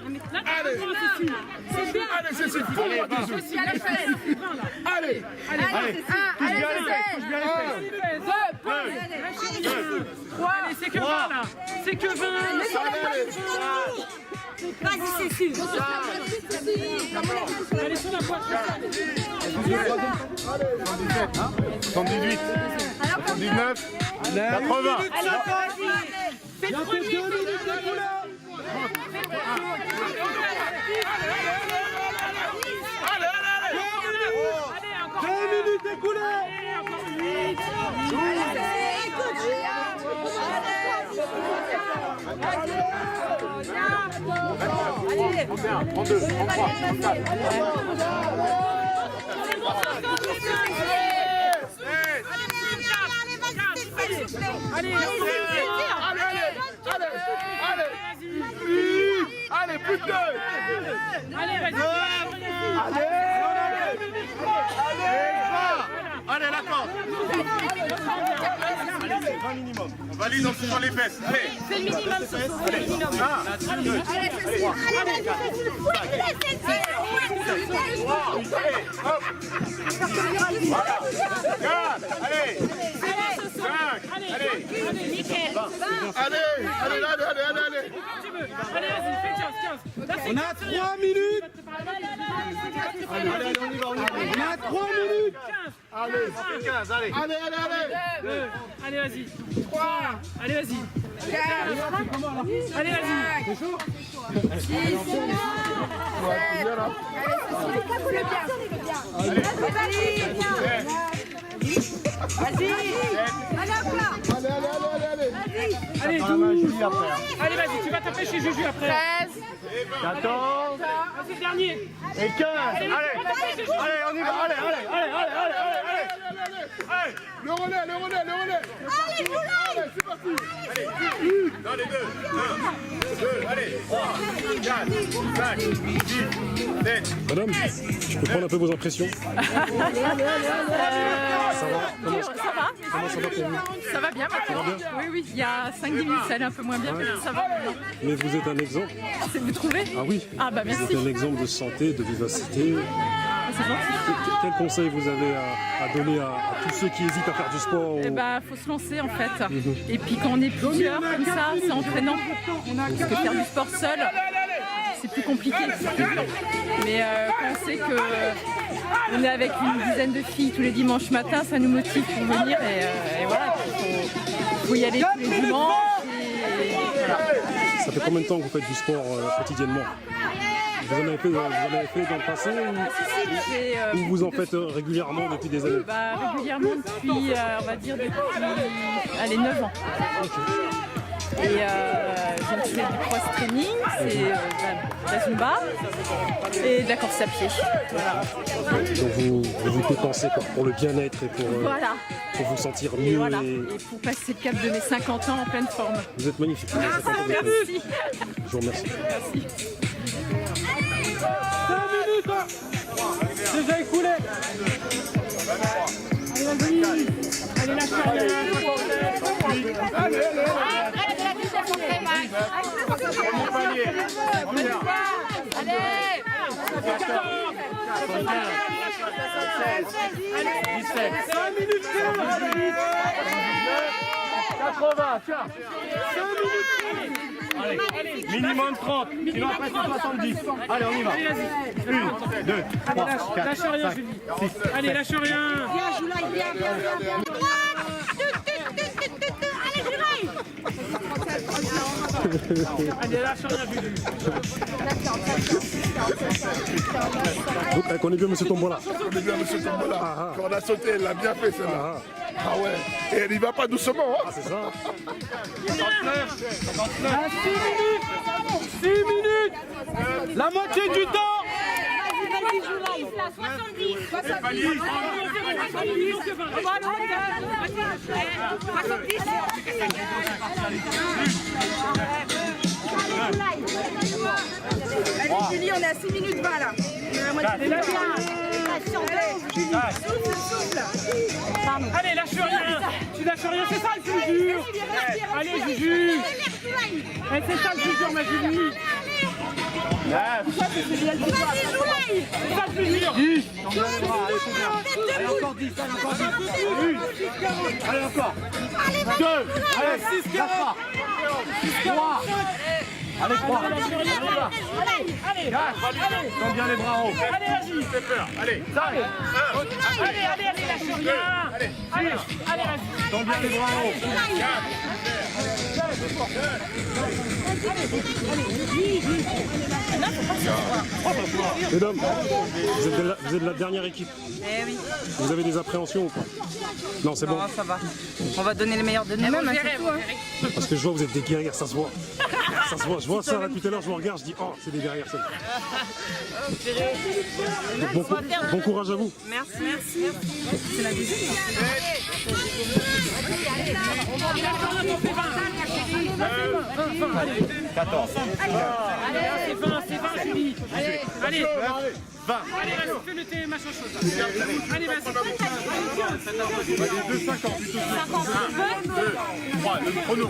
Allez, allez, Cécile, pour-moi des œufs. Allez, allez, c'est que 20 là. C'est que 20. Vas-y, Cécile. Allez sur la boîte. 78, 79, 80. Faites le premier. Allez, 32, 33, 34. Allez, plus de deux. Allez, vas-y. Allez, d'accord. Allez, 20 minimum. On valide en touchant les fesses. Allez. C'est le minimum, c'est le minimum. Allez, Allez, vas-y, fais 15. On a 3 minutes. allez, on y va. On a 3 minutes. Allez, 15, allez. Allez, vas-y. 3. Allez, vas-y. Allez, vas-y. C'est chaud. 6. Vas-y. Allez, 12. Allez, vas-y, tu vas taper chez Juju après. 13. 14. C'est le dernier. Et 15. Allez, on y va. Allez. Le relais. Allez, c'est parti. Allez, dans les deux. 2, allez. 3, 4, 5, 6, 7. Madame, je peux prendre un peu vos impressions? Ça va? Comment ça va pour vous? Ça va bien maintenant. Oui, il y a 5-10 minutes ça allait un peu moins bien, mais ça va. Mais vous êtes un exemple. C'est vous trouvez? Ah oui. Ah bah Vous merci. êtes un exemple de santé, de vivacité. C'est gentil. Quel conseil vous avez à donner à tous ceux qui hésitent à faire du sport? Eh bah faut se lancer en fait. Et puis quand on est plusieurs comme ça, c'est entraînant. Parce que faire du sport seul, c'est plus compliqué. Mais quand on sait que on est avec une dizaine de filles tous les dimanches matins, ça nous motive pour venir et voilà. Il faut y aller tous les dimanches. Et voilà. Ça fait combien de temps que vous faites du sport quotidiennement? Vous en avez fait dans le passé ou vous en faites régulièrement depuis des années? Bah, régulièrement depuis, on va dire, depuis 9 ans. Et j'ai fait du cross-training, c'est de la Zumba et de la course à pied. Voilà. Donc vous dépensez pour le bien-être et Voilà. pour vous sentir mieux. Voilà. Et Et pour passer le cap de mes 50 ans en pleine forme. vous êtes magnifique. Vous avez 50 ans de Merci. vie. Je vous remercie. Merci. 5 minutes. Déjà écoulé. Allez, vas-y. Allez, lâche rien. Allez. Allez. 17. 5 minutes. 80, tiens. 5 minutes. Allez, minimum 30. Il en reste 70. Allez, on y va. Allez, vas-y. 1, 2, 3, Lâche 4, rien, 5, Julie. 6, Allez, lâche rien. Allez, lâche rien, Julie. Donc, elle connaît bien M. Tombola. On est bien, monsieur Tombola. Quand on a sauté, elle l'a bien fait, celle-là. Ah ouais. Et elle y va pas doucement, hein. C'est ça. 6 minutes. La moitié du temps. Vas-y, Joulaï. 70. 70. Allez, Julie, on est à 6 minutes 20 là. Allez, lâche rien. Tu lâches rien, c'est ça le plus dur. Allez, Juju. C'est ça le plus dur, ma Julie. Allez, encore 10, allez, encore 10. Allez, encore. 2, allez, 6, 4, 3. Allez, 3. Allez, 4. Tends bien les bras haut. Allez, vas-y. Fais peur. Allez, 5. Allez, lâche rien. Allez, vas-y. Tends bien les bras haut. 4. Mesdames, vous êtes de la dernière équipe. Eh oui. Vous avez des appréhensions ou pas? Non, c'est bon. Non, ça va. On va donner le meilleur de nous-mêmes. Parce que je vois que vous êtes des guerrières, ça se voit. Ça se voit. Je vois ça là tout à l'heure, je vous regarde, je dis oh, c'est des guerrières. Donc, bon courage à vous. Merci. C'est la deuxième. 14. C'est 20, Julie. Allez, 20. allez, vas-y, fais le thé, machin chose. Allez, vas-y. 2,50 plutôt. 1, 2, 3, le chrono.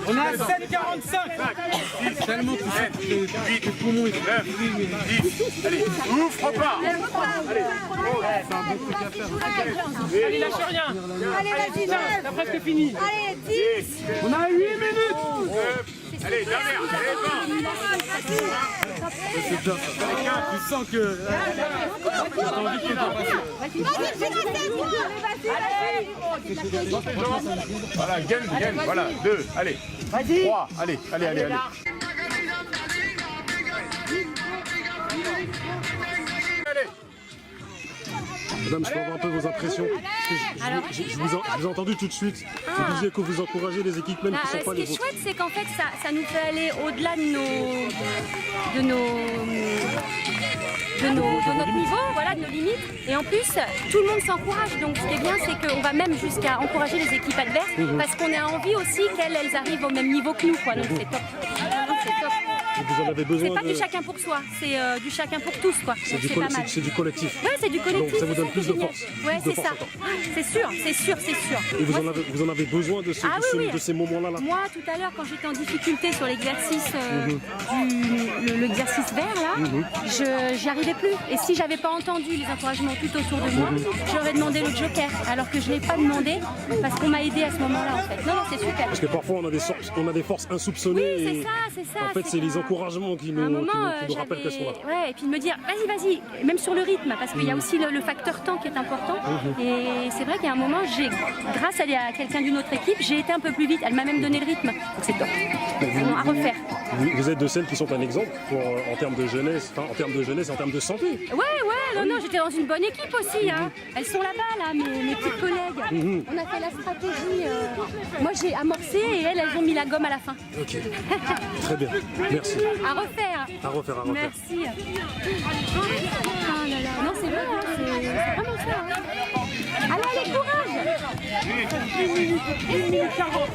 On est à 7,45. 10, tellement 8, le poumon, 9, 10. Allez, ouvre pas. Allez, lâche rien. Allez, vas-y, T'as presque fini. Allez, 10. On a 8 minutes. Allez, dernière. Allez, 20. C'est bien. Tu sens que... Voilà, gagne, voilà, 2, allez. 3, allez. Madame, je peux avoir un peu vos impressions. Parce que je vous ai entendu tout de suite. Vous disiez que vous encouragez les équipes même qui ne sont pas Ce qui les est vôtres. chouette, c'est qu'en fait, ça nous fait aller au-delà de notre niveau, voilà, de nos limites. Et en plus, tout le monde s'encourage. Donc, ce qui est bien, c'est qu'on va même jusqu'à encourager les équipes adverses parce qu'on a envie aussi qu'elles arrivent au même niveau que nous, quoi. Donc, c'est top. Vraiment, c'est top. Vous en avez besoin C'est pas de... du chacun pour soi, c'est du chacun pour tous, quoi. C'est Donc, c'est pas mal. c'est du collectif. Ouais, c'est du collectif. Donc ça vous donne c'est plus de génial. force. Ouais, Plus de c'est force ça. encore. C'est sûr. Et vous en avez besoin de, Ah oui. de ces moments-là là. Moi, tout à l'heure, quand j'étais en difficulté sur l'exercice l'exercice vert, là, j'y arrivais plus. Et si j'avais pas entendu les encouragements tout autour de moi, j'aurais demandé le joker. Alors que je l'ai pas demandé parce qu'on m'a aidé à ce moment-là, en fait. Non, c'est super. Parce que parfois on a des forces insoupçonnées. Oui, et c'est ça. En fait, c'est les encouragements qui nous, À un moment, qui nous rappellent qu'elles sont là. Ouais, et puis de me dire, vas-y, même sur le rythme, parce qu'il y a aussi le facteur temps qui est important. Et c'est vrai qu'à un moment, grâce à quelqu'un d'une autre équipe, j'ai été un peu plus vite. Elle m'a même donné le rythme. Donc c'est top. À refaire. Vous êtes de celles qui sont un exemple en termes de jeunesse, en termes de santé. Ouais, non, j'étais dans une bonne équipe aussi. Hein. Elles sont là-bas, là, mes petites collègues. On a fait la stratégie. Moi, j'ai amorcé et elles ont mis la gomme à la fin. Ok, très bien, merci. À refaire. À refaire. Merci. Ah là là, non, c'est vrai, hein, c'est vraiment ça. Hein. Allez, courage. 1 minute 40.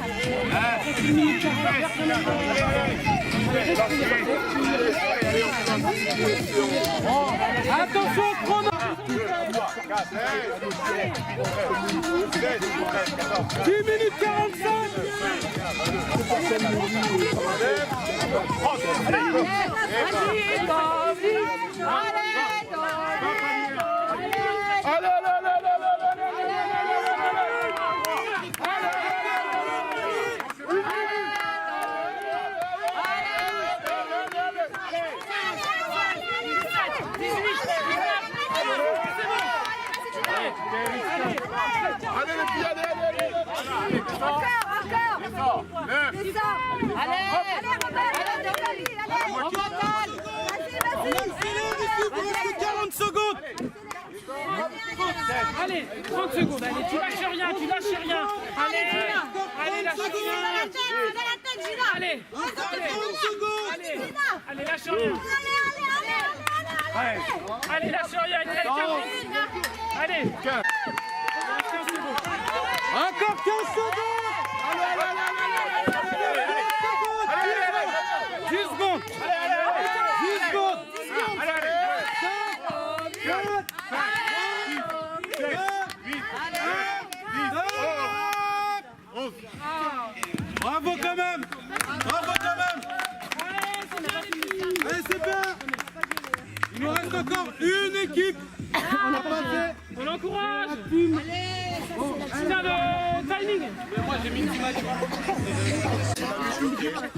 1 minute 40. Attention, chrono. 10 minutes 45. Allez les filles, allez. Encore. C'est ça. Allez, vas-y. 40 secondes. Allez, 30 secondes. Allez, tu lâches rien. Allez, lâche rien. Allez, lâche rien. Allez, lâche rien. Allez. 15. Encore 15 secondes. 10 secondes. 10 secondes. 11. Bravo quand même. reste encore une équipe. On l'encourage. Putain de timing.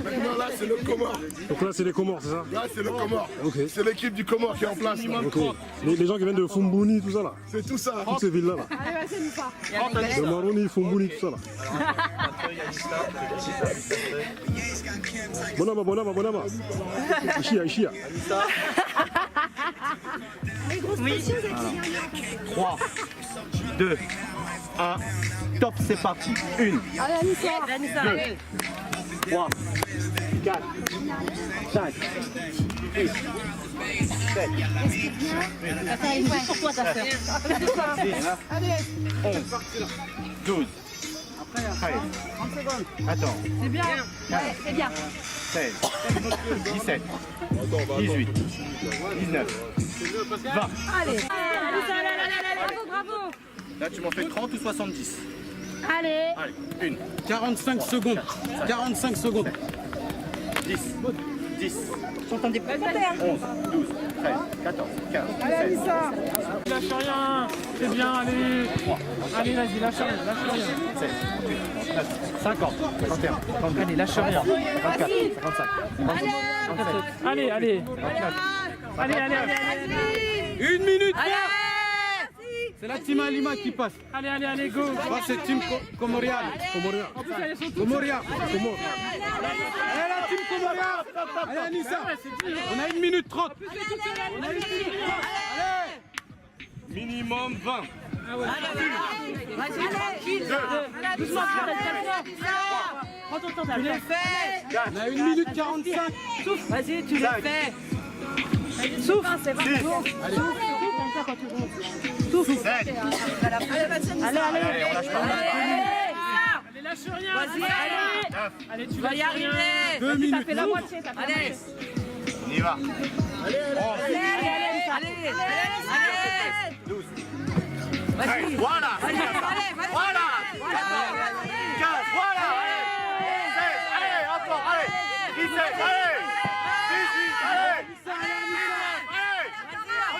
Maintenant là c'est le Comore. Donc là, c'est les Comores, c'est ça? Là c'est le Comore. Ok. C'est l'équipe du Comore qui est en place. là. Ok. Les gens qui viennent de Fumbuni, tout ça là. C'est tout ça. Toutes ces villes-là. Là. De Maroni, Fumbuni, tout ça là. Bonama. Ishia. 3, 2, 1, top, c'est parti. 1, 2, 3, 4, 5, 6, 7, 8, 11, 12, 13, attends, C'est bien. Ouais, c'est bien. 16, 17, 18, 19, 20. Allez. Bravo. Là, tu m'en fais 30 ou 70? Allez. Allez, 45 secondes. 45 secondes. 10, 10, 11, 12, 13, 14, 15, 16, Lâche rien. C'est bien, allez. Allez, vas-y, lâche rien. 17, 19, 50, 51, 52, Allez, lâche rien. 54, 55, 56, 57, Allez. 59. Allez. 1 minute. C'est la team Alima qui passe. Allez, go. Ça, c'est team Comoria. En plus, elles sont toutes. Comoria. Allez, la team Comoria. Allez, Anissa. On a 1 minute 30. Allez. Minimum 20. Doucement, prends ton temps, t'as le temps. On a 1 minute 45. Vas-y, tu l'as fait. Souffle, c'est bon. 6, Souffle quand tu roules. Souffle. 7. Allez, Allez, on lâche pas. Allez, lâche rien. Vas-y, Allez, tu vas lâches y arriver. rien. 2 minutes. T'as fait la moitié, t'as fait la Allez, moitié. On y va. 11, allez. 12. Vas-y. Voilà. Allez. Voilà. 15. Voilà. 16. Allez, encore. Allez. 17. Allez. 18. Allez.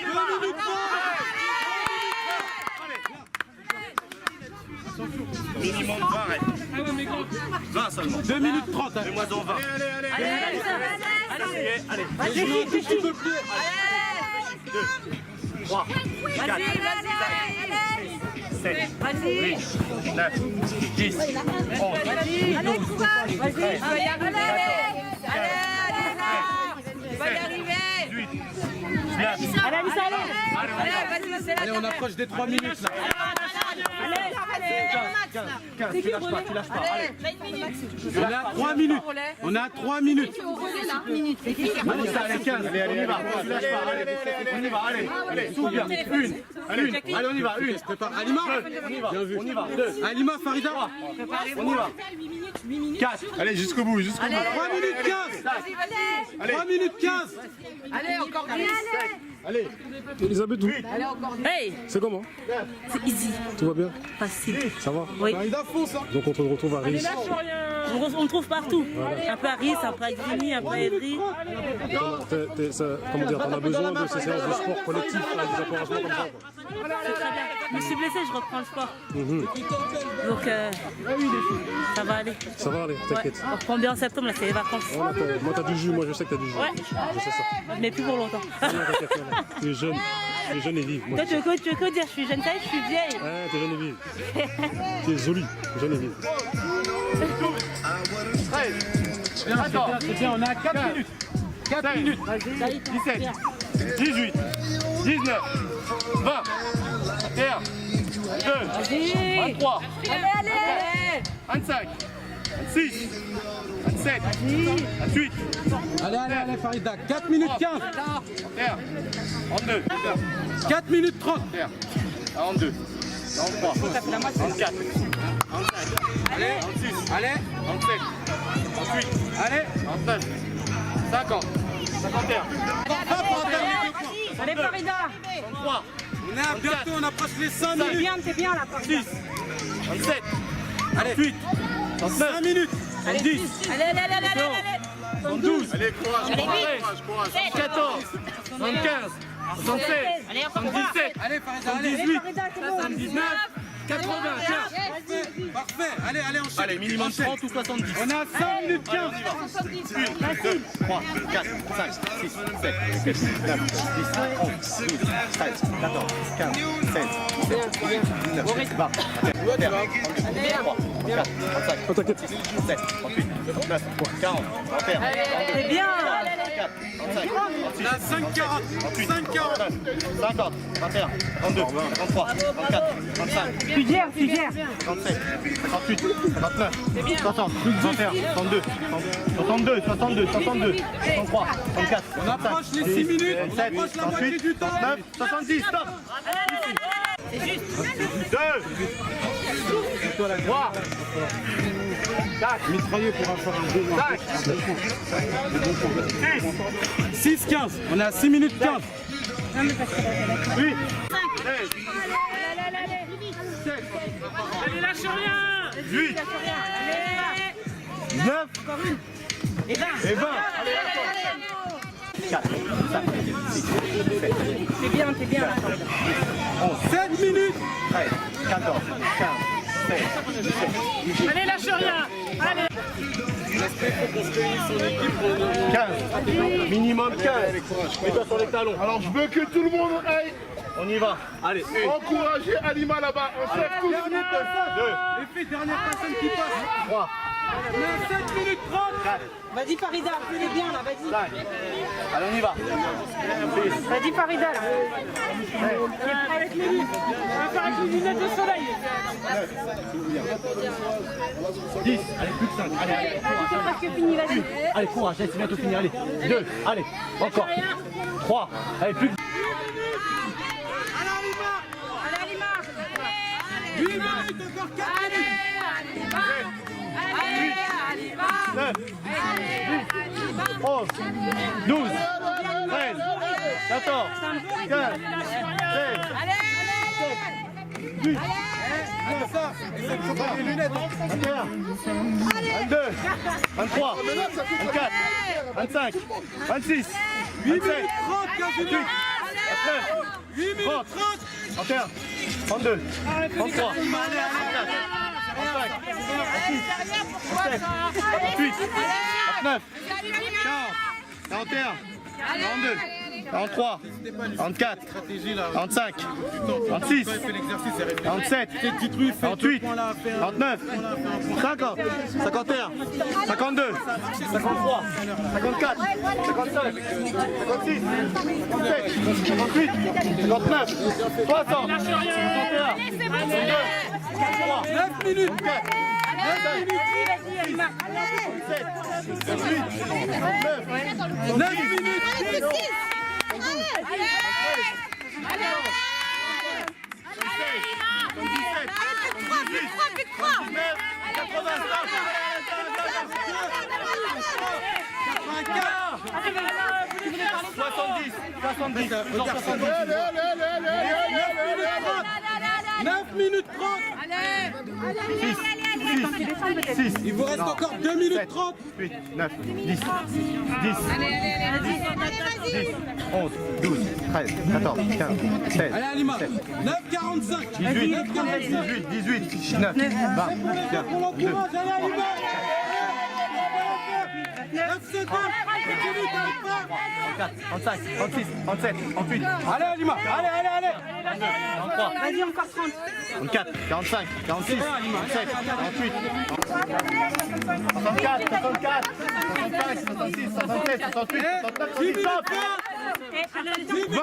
2 minutes 30. Minimum 20. Ah ouais, mais gros. 20 seulement. 2 minutes 30. Fais-moi en 20. Allez. Vas-y, 2, 3, 4, 7, vas-y. 8, 9, 10, 11, 12, 13, Tu vas y arriver. 18, 19. Allez, Anissa, allez. Allez, vas-y, c'est la Allez, on approche des 3 minutes là. 15, tu lâches pas. Allez. On a 3 minutes. On a 3 minutes. Allez, ça, allez, 15. Allez, on y va. Tu lâches pas. Allez, on y va. Allez, souviens. 1. Allez, on y va. 1. Prépare. Alima. On y va. 2. Alima, Farida. On y va. 4. Allez, jusqu'au bout. 3 minutes 15. Allez. 3 minutes 15. Allez, encore 10. Allez. Elisabeth, où? Hey, C'est comment? c'est easy, Tout va bien? facile. Ça va? Oui. Farida, fonce. Donc on te retrouve à Riz. Lâche rien. On trouve partout. Un peu à Riz, un peu à Grigny, un peu à Edry. Comment dire, t'en as besoin de ces séances de sport collectif avec des encouragements comme ça, quoi. C'est très bien. Je me suis blessée, je reprends le sport. Donc, ça va aller. Ça va aller, Ouais. t'inquiète. On reprend bien en septembre, là, c'est les vacances. Voilà, moi t'as du jus, moi je sais que t'as du jus. Ouais. Je sais ça. Mais plus pour longtemps. Non, t'inquiète, non. Tu es jeune et vive. Moi, Toi, tu veux que dire, je suis jeune taille, je suis vieille. ouais, t'es jeune et vive. Tu es jolie, jeune et vive. 13. Attends, c'est bien, on a 4 minutes. 4 minutes. 17, 18, 19, 20, 21, 22, 23, 25, 26, 27, 28. Allez, Farida, 4 minutes 15. 31, 32, 4 minutes 30. 42, 43, 44, 45, 46, Allez, 47, 48, allez. 49, 50, 51, Allez, Farida. 33, On est bientôt, on approche les 5 T'es minutes. bien, t'es bien là, Farida. 6, 27, 28, 5 minutes. 10, Allez. 12, allez, courage, 14, 75, 76, 77, Allez, Farida, allez. 78, 79, 80, tiens. Parfait. Allez, enchaîne. Allez, minimum 30 ou 70. On a 5 minutes 15. 1, 2, 3, 4, 5, 6, 7, 8, 9, 10, 11, 12, 13, 14, 15, 16, 17, 18, 19, 20, 21, 23, 24, 25, 26, 27, 38, 39, 40, 41, 42, C'est bien. 44, 45, On a 5 40. 5 40. 50, 21, 32, 33, 34, 35, Tu gères. 57, 58, 59, 60, 61, 62, 62, 62, 62, 63, 64, On approche les 6 minutes. On 67, approche la moitié 68, du temps. 69, 70, stop. 2, 3, 4, Mitrailleux pour en faire un 5, 6 15. On a 6 minutes 15. 8, Allez, lâche rien. 8, 9 Et 20. et 20. 4, 5, 6, 7, C'est bien. 7 minutes. 13, 14, 15, 16, 17, 18, Allez, lâche rien. Allez. 15, minimum 15. Mets-toi sur les talons. Alors je veux que tout le monde aille On y va. Allez, 1, encourager Alima là-bas. On sait tous les minutes. 2, Les filles, dernière personne qui passe. 3, On a 7 minutes 30. 4, Vas-y, Farida. Tu es bien là, vas-y. 5. Allez, on y va. 6, Vas-y, Farida là. On va faire avec les lunettes de soleil. 10. Allez, plus de 5. Allez, C'est presque fini, vas-y. allez, courage. C'est bientôt fini. Allez, 2. Allez, encore. 3. Allez, plus de 8 minutes, encore 4 minutes. 9, 11, 12, 13, 14, 15, 16, 17, 18, 19, 20, Les lunettes. 21, 22, 23, 24, 25, 26, 8 minutes 27, 30, 15 28, minutes. 29, 8 minutes 30, 30. 31, 32, 33, 34, 35, 36, 37, 39, 40, 41, 42, 43, 44, 45, 46, 47, 48, 49, 50, 51, 52, 53, 54, 55, 56, 57, 58, 59, 60, 61, 62, 63, 9 minutes. 4, 9 minutes. Allez, allez, allez, allez. 9 minutes 30. 6, Il vous reste encore 2 minutes 30. 8, 9, 10, 10, 11, 12, 13, 14, 15, 16, Allez, Alima. 17, 9,45. 18, 18, 18, 19, 20, 21, Pour l'encourage, allez, Alima. 9 secondes. 34, 35, 36, 37, 38, Allez, Alima. Allez. 43, Vas-y, encore 30. 34, 45, 46, 47, 48, 64, 64, 65, 66, 67, 68, 69, 70, 20,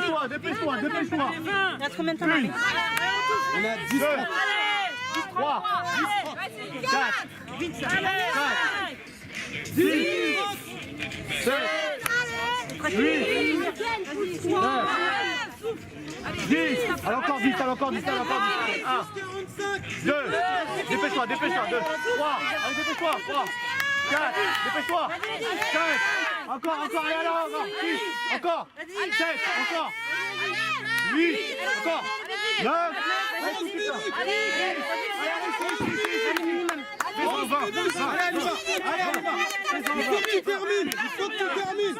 20, dépêche-toi, Il reste combien de temps, Marie? On a 10 2, 3, 4, 5, 6, 7, 8, 9, 10, allez encore 10, 1, 2, dépêche-toi, 2, 3, allez dépêche-toi, 3, 4, dépêche-toi, 5, encore, allez, encore, 6, encore, 7, encore, 8, encore, 9, allez, 20, Allez, Alima. Il faut que tu termines.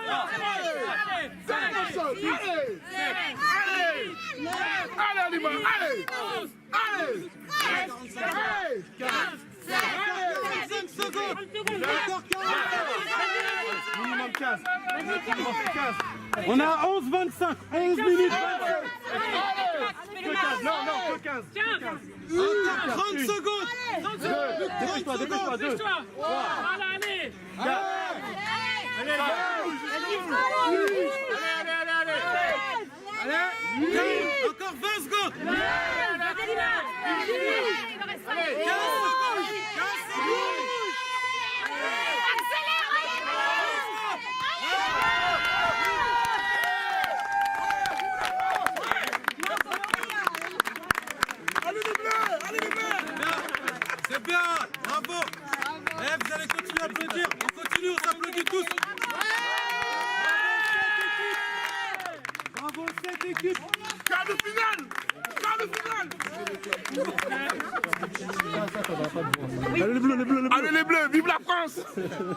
Allez, Alima, allez. Allez. 45 secondes. Encore 40. Minimum 15. On a 11-25. 11 minutes. Que 15. Non, que 15. Encore 30 secondes. Dépêche-toi, 2. Allez. Allez. Encore 20 secondes. 15 secondes. C'est bien, bravo. Vous allez continuer à applaudir. On continue, on s'applaudit tous. Bravo cette équipe. Quart de finale. Allez les bleus, les bleus, les bleus. Allez les bleus, vive la France.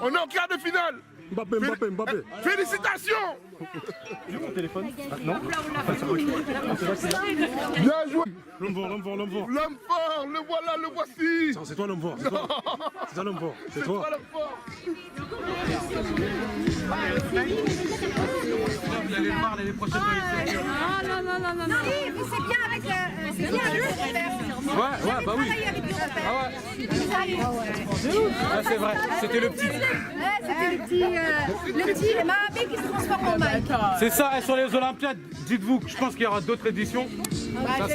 On est en quart de finale. Mbappé. Félicitations. J'ai mon téléphone. Ah, non. Bien joué. L'homme fort. L'homme fort, le voilà, le voici. C'est toi l'homme fort. C'est toi l'homme fort. C'est toi. L'homme fort. Vous allez le voir les prochaines élections. Non, mais c'est bien avec Ouais, bah oui. C'est vrai, c'était le petit. le petit Mbappé qui se transforme en Mike. C'est ça, et sur les Olympiades, dites-vous que je pense qu'il y aura d'autres éditions. Ça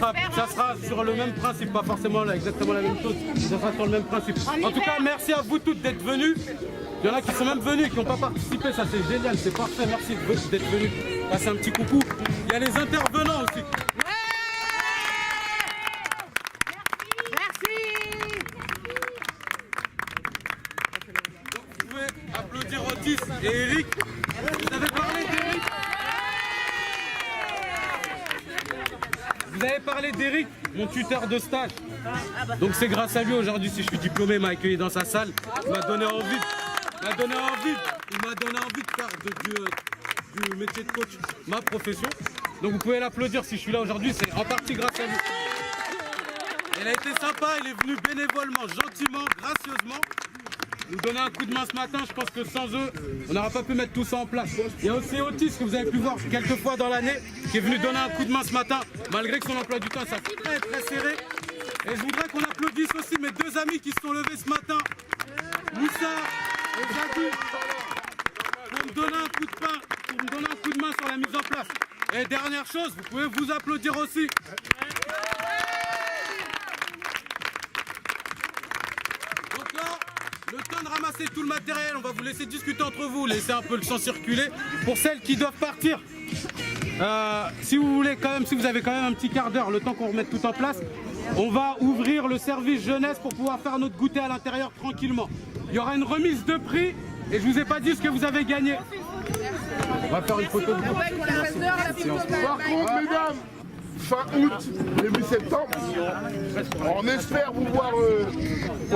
sera sur le même principe, pas forcément exactement la même chose, ça sera sur le même principe. En tout cas, merci à vous toutes d'être venus. Il y en a qui sont même venus, qui n'ont pas participé, ça c'est génial, c'est parfait, merci d'être venus. Passez un petit coucou. Il y a les intervenants aussi. Vous pouvez applaudir Otis et Eric. Vous avez parlé d'Eric. Vous avez parlé d'Eric, mon tuteur de stage. Donc c'est grâce à lui aujourd'hui si je suis diplômé, il m'a accueilli dans sa salle. Il m'a donné envie. Il m'a donné envie de faire du métier de coach ma profession. Donc vous pouvez l'applaudir si je suis là aujourd'hui, c'est en partie grâce à lui. Il a été sympa, il est venu bénévolement, gentiment, gracieusement nous donner un coup de main ce matin. Je pense que sans eux, on n'aura pas pu mettre tout ça en place. Il y a aussi Otis que vous avez pu voir quelques fois dans l'année, qui est venu donner un coup de main ce matin, malgré que son emploi du temps soit très serré. Et je voudrais qu'on applaudisse aussi mes deux amis qui se sont levés ce matin, Moussa et Zadou, pour me donner un coup de pain, pour me donner un coup de main sur la mise en place. Et dernière chose, vous pouvez vous applaudir aussi. Donc là, le temps de ramasser tout le matériel, on va vous laisser discuter entre vous, laisser un peu le sang circuler. Pour celles qui doivent partir, si vous voulez quand même, si vous avez quand même un petit quart d'heure, le temps qu'on remette tout en place, on va ouvrir le service jeunesse pour pouvoir faire notre goûter à l'intérieur tranquillement. Il y aura une remise de prix et je vous ai pas dit ce que vous avez gagné. On va faire une photo de vous. Par contre, mesdames, fin août, début septembre, on espère vous voir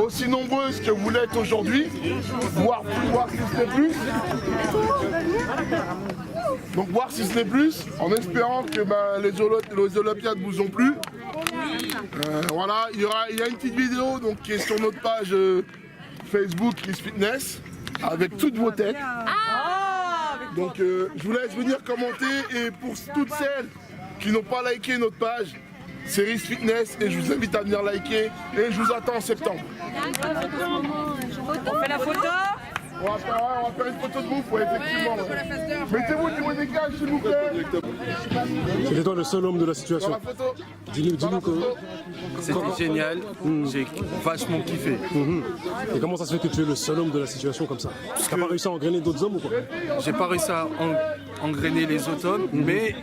aussi nombreuses que vous l'êtes aujourd'hui, voir si ce n'est plus. Donc voir si ce n'est plus, en espérant que les Olympiades ne vous ont plu. Voilà, il y a une petite vidéo donc, qui est sur notre page Facebook Risk Fitness avec toutes vos têtes. Donc je vous laisse venir commenter et pour toutes celles qui n'ont pas liké notre page, c'est Risk Fitness et je vous invite à venir liker et je vous attends en septembre. On fait la photo. On va faire une photo de bouffe, ouais, effectivement. Mettez-vous au niveau des cages, s'il vous plaît. C'était toi le seul homme de la situation. Dans la photo. Dis-nous que... C'était génial, j'ai vachement kiffé. Et comment ça se fait que tu es le seul homme de la situation comme ça? T'as pas réussi à engrainer d'autres hommes ou quoi? J'ai pas réussi à engrainer les autres hommes, mais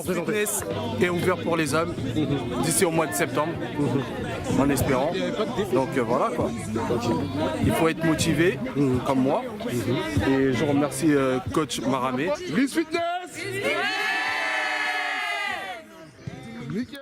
le fitness est ouvert pour les hommes d'ici au mois de septembre, en espérant. Donc voilà quoi. Il faut être motivé, comme moi. Et je remercie coach Maramé. Risk Fitness. Nickel.